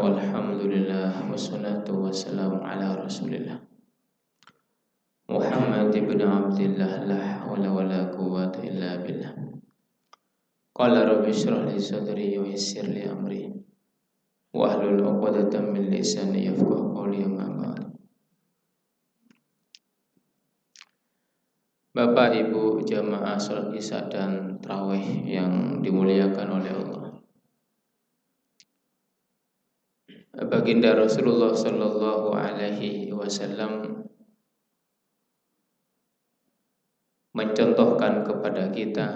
walhamdulillah wassalatu wassalamu ala rasulillah Muhammad ibn Abdillah la hawla wa la quwwata illa billah. Qala rabbi shrah li sadri wa yassir li amri wahlul 'uqdatam min lisani yafqahu qawli amma ba'd. Bapak Ibu jamaah salat Isya dan tarawih yang dimuliakan oleh Allah. Baginda Rasulullah sallallahu alaihi wasallam mencontohkan kepada kita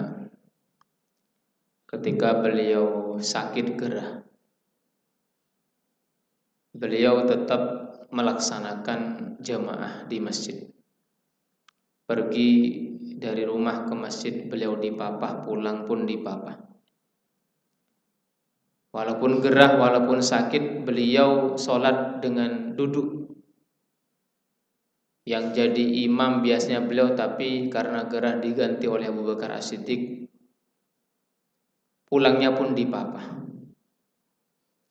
ketika beliau sakit gerah. Beliau tetap melaksanakan jamaah di masjid. Pergi dari rumah ke masjid beliau dipapah, pulang pun dipapah. Walaupun gerah, walaupun sakit, beliau sholat dengan duduk. Yang jadi imam biasanya beliau, tapi karena gerah diganti oleh Abu Bakar As-Siddiq. Pulangnya pun dipapah.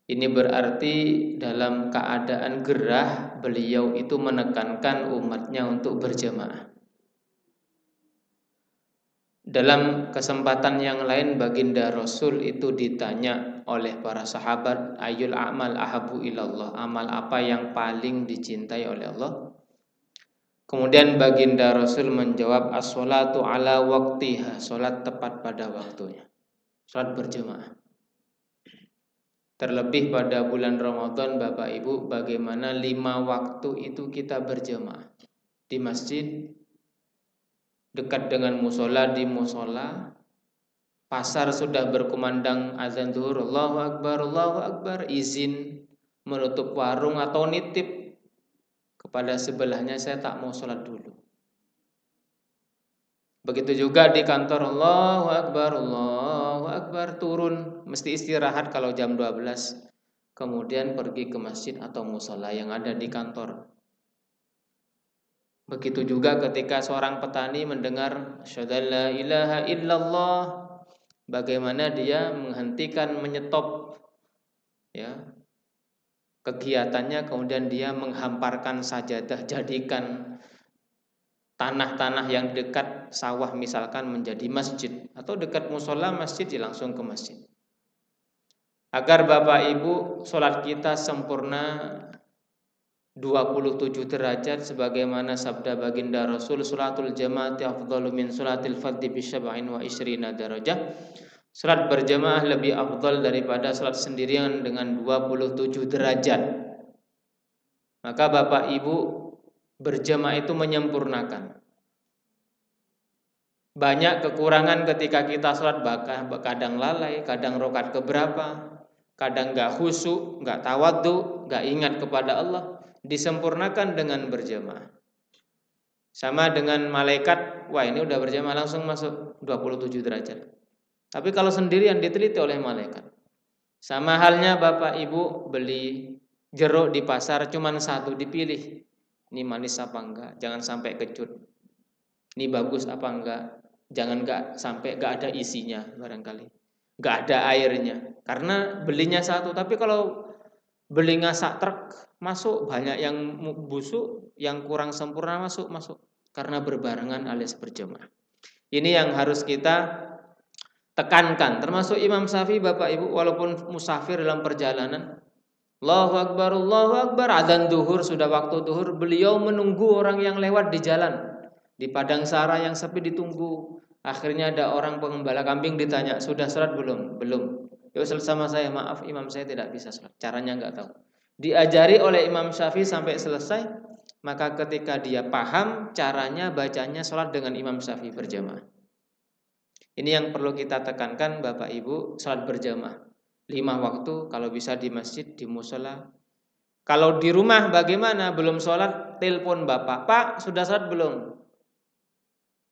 Ini berarti dalam keadaan gerah, beliau itu menekankan umatnya untuk berjamaah. Dalam kesempatan yang lain baginda Rasul itu ditanya oleh para sahabat, ayyul a'mal ahabu ilallah, amal apa yang paling dicintai oleh Allah? Kemudian baginda Rasul menjawab, as-sholatu ala waqtiha, sholat tepat pada waktunya, sholat berjamaah. Terlebih pada bulan Ramadan, Bapak Ibu, bagaimana 5 waktu itu kita berjamaah di masjid, dekat dengan musola, di musola, pasar sudah berkumandang azan zuhur, Allahu Akbar, izin menutup warung atau nitip kepada sebelahnya, saya tak mau sholat dulu. Begitu juga di kantor, Allahu Akbar, turun, mesti istirahat kalau jam 12, kemudian pergi ke masjid atau musola yang ada di kantor. Begitu juga ketika seorang petani mendengar asyhadu an la ilaha illallah, bagaimana dia menghentikan, menyetop ya kegiatannya, kemudian dia menghamparkan sajadah, jadikan tanah-tanah yang dekat sawah misalkan menjadi masjid, atau dekat musola masjid langsung ke masjid. Agar Bapak Ibu sholat kita sempurna 27 derajat sebagaimana sabda baginda Rasul, salatul jamaati afdalu min salatil fardhi bi 27 darajah. Salat berjamaah lebih afdal daripada salat sendirian dengan 27 derajat. Maka Bapak Ibu berjamaah itu menyempurnakan. Banyak kekurangan ketika kita salat, kadang lalai, kadang rakaat keberapa, kadang enggak khusyuk, enggak tawadhu, enggak ingat kepada Allah. Disempurnakan dengan berjamaah. Sama dengan malaikat, wah ini udah berjamaah langsung masuk 27 derajat. Tapi kalau sendirian diteliti oleh malaikat. Sama halnya Bapak Ibu beli jeruk di pasar, cuman satu dipilih. Ini manis apa enggak? Jangan sampai kecut. Ini bagus apa enggak? Jangan enggak sampai enggak ada isinya barangkali. Enggak ada airnya. Karena belinya satu, tapi kalau beli ngasak truk masuk, banyak yang busuk, yang kurang sempurna masuk karena berbarengan alias berjamaah. Ini yang harus kita tekankan. Termasuk Imam Syafi'i Bapak Ibu, walaupun musafir dalam perjalanan, Allahu Akbar, adzan duhur, sudah waktu duhur, beliau menunggu orang yang lewat di jalan, di padang sara yang sepi ditunggu. Akhirnya ada orang pengembala kambing ditanya, sudah sholat belum? Belum. Ya sama saya, maaf imam saya tidak bisa sholat, caranya enggak tahu. Diajari oleh Imam Syafi'i sampai selesai, maka ketika dia paham caranya, bacanya sholat dengan Imam Syafi'i berjamaah. Ini yang perlu kita tekankan Bapak Ibu, sholat berjamaah 5 waktu, kalau bisa di masjid, di musola. Kalau di rumah bagaimana? Belum sholat, telepon bapak, Pak sudah sholat belum?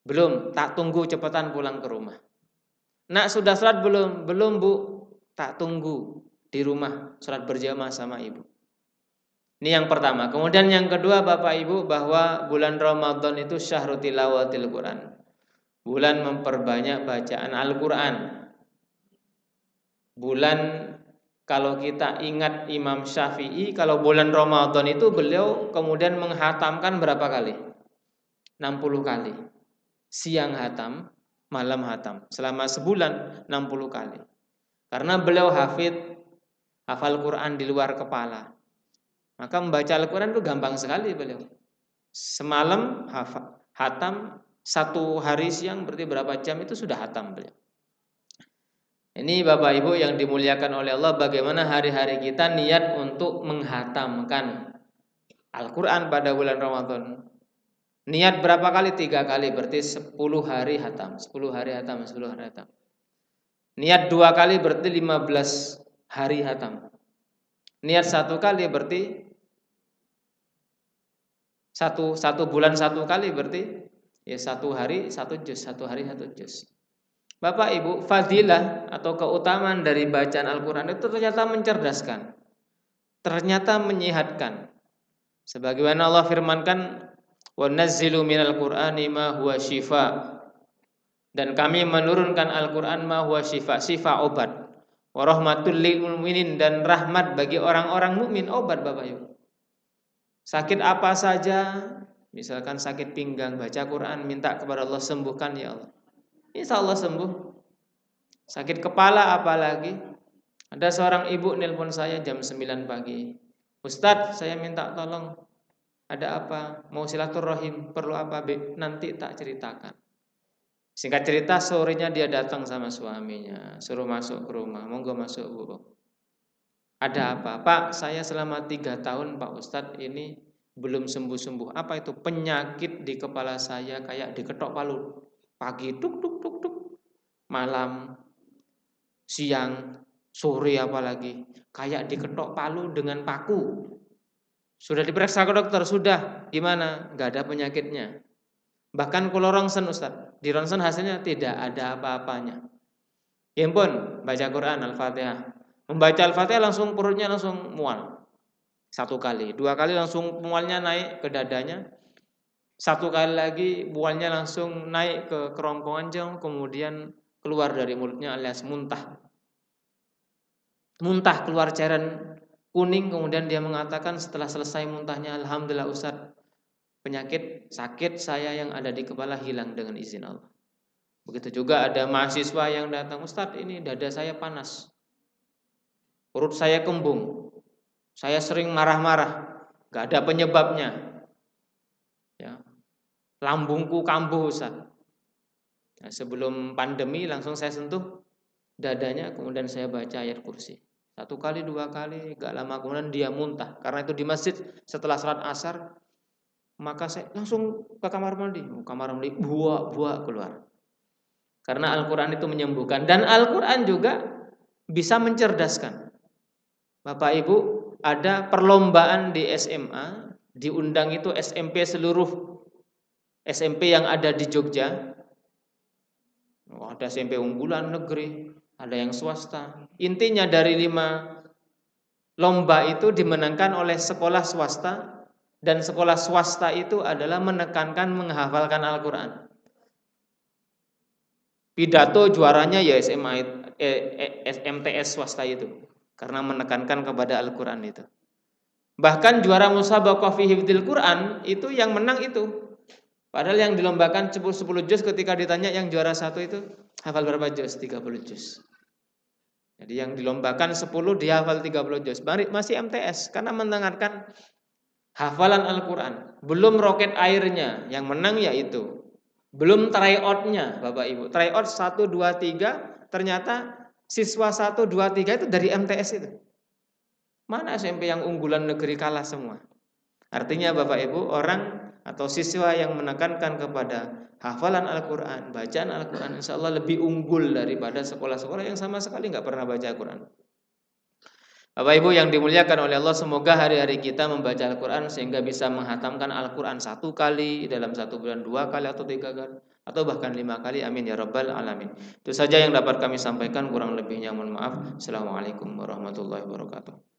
Belum, tak tunggu cepetan pulang ke rumah. Nak sudah sholat belum? Belum Bu, tak tunggu di rumah sholat berjamaah sama ibu. Ini yang pertama. Kemudian yang kedua Bapak Ibu, bahwa bulan Ramadan itu syahrul tilawatil Quran, bulan memperbanyak bacaan Al-Quran, bulan Kalau kita ingat Imam Syafi'i, kalau bulan Ramadan itu beliau kemudian menghatamkan berapa kali? 60 kali. Siang hatam, malam hatam. Selama sebulan 60 kali. Karena beliau hafal Quran di luar kepala. Maka membaca Al-Quran itu gampang sekali beliau. Semalam hatam, satu hari siang berarti berapa jam itu sudah hatam beliau. Ini Bapak Ibu yang dimuliakan oleh Allah, bagaimana hari-hari kita niat untuk menghatamkan Al-Quran pada bulan Ramadan. Niat berapa kali? 3 kali, berarti 10 hari hatam. 10 hari hatam, 10 hari hatam. Niat 2 kali berarti 15 hari hatam. Niat 1 kali berarti satu bulan 1 kali berarti ya 1 hari 1 juz, 1 hari 1 juz. Bapak Ibu, fadilah atau keutamaan dari bacaan Al-Quran itu ternyata mencerdaskan, ternyata menyehatkan. Sebagaimana Allah firmankan, wa nazzilu minal Qur'ani ma huwa syifa, dan kami menurunkan Al-Quran ma huwa syifa, syifa obat, wa rahmatul lil mu'minin, dan rahmat bagi orang-orang mukmin, obat Bapak Ibu. Sakit apa saja, misalkan sakit pinggang, baca Quran, minta kepada Allah, sembuhkan ya Allah, insya Allah sembuh. Sakit kepala apalagi. Ada seorang ibu nelpon saya jam 9 pagi. Ustadz, saya minta tolong. Ada apa? Mau silaturahim, perlu apa? Nanti tak ceritakan. Singkat cerita, sorenya dia datang sama suaminya, suruh masuk ke rumah. Monggo masuk Bu. Ada apa? Pak, saya selama 3 tahun Pak Ustadz ini belum sembuh-sembuh. Apa itu? Penyakit di kepala saya kayak diketok palu. Pagi tuk tuk tuk tuk, malam, siang, sore apalagi kayak diketok palu dengan paku. Sudah diperiksa ke dokter, sudah. Gimana? Gak ada penyakitnya. Bahkan kalau ronsen Ustaz, di ronsen hasilnya tidak ada apa-apanya. Ya ampun, baca Quran Al-Fatihah. Membaca Al-Fatihah langsung perutnya langsung mual. 1 kali, 2 kali langsung mualnya naik ke dadanya. 1 kali lagi mualnya langsung naik ke kerongkongan, kemudian keluar dari mulutnya alias muntah. Muntah keluar cairan kuning, kemudian dia mengatakan setelah selesai muntahnya, alhamdulillah Ustaz, penyakit sakit saya yang ada di kepala hilang dengan izin Allah. Begitu juga ada mahasiswa yang datang, Ustaz ini dada saya panas, perut saya kembung, saya sering marah-marah, gak ada penyebabnya, ya, lambungku kambuh Ustaz. Nah, sebelum pandemi langsung saya sentuh dadanya, kemudian saya baca ayat kursi. 1 kali, 2 kali, gak lama kemudian dia muntah. Karena itu di masjid setelah salat asar, maka saya langsung ke kamar mandi. Kamar mandi buah keluar. Karena Al-Quran itu menyembuhkan. Dan Al-Quran juga bisa mencerdaskan. Bapak Ibu, ada perlombaan di SMA, diundang itu SMP seluruh SMP yang ada di Jogja. Ada SMP unggulan negeri, ada yang swasta. Intinya dari 5 lomba itu dimenangkan oleh sekolah swasta, dan sekolah swasta itu adalah menekankan menghafalkan Al-Quran. Pidato juaranya ya MTS swasta itu, karena menekankan kepada Al-Quran itu. Bahkan juara musabaqah fi hifdzil Quran itu yang menang itu. Padahal yang dilombakan 10 juz, ketika ditanya yang juara 1 itu hafal berapa juz? 30 juz. Jadi yang dilombakan 10 dia hafal 30 juz. Masih MTS karena mendengarkan hafalan Al-Quran. Belum roket airnya, yang menang yaitu. Belum tryout-nya Bapak Ibu. Tryout 1, 2, 3, ternyata siswa 1, 2, 3 itu dari MTS itu. Mana SMP yang unggulan negeri kalah semua. Artinya Bapak Ibu, orang atau siswa yang menekankan kepada hafalan Al-Quran, bacaan Al-Quran, insya Allah lebih unggul daripada sekolah-sekolah yang sama sekali nggak pernah baca Al-Quran. Bapak Ibu yang dimuliakan oleh Allah, semoga hari-hari kita membaca Al-Quran sehingga bisa menghatamkan Al-Quran 1 kali dalam 1 bulan, 2 kali atau 3 kali atau bahkan 5 kali. Amin ya rabbal alamin. Itu saja yang dapat kami sampaikan, kurang lebihnya mohon maaf. Assalamualaikum warahmatullahi wabarakatuh.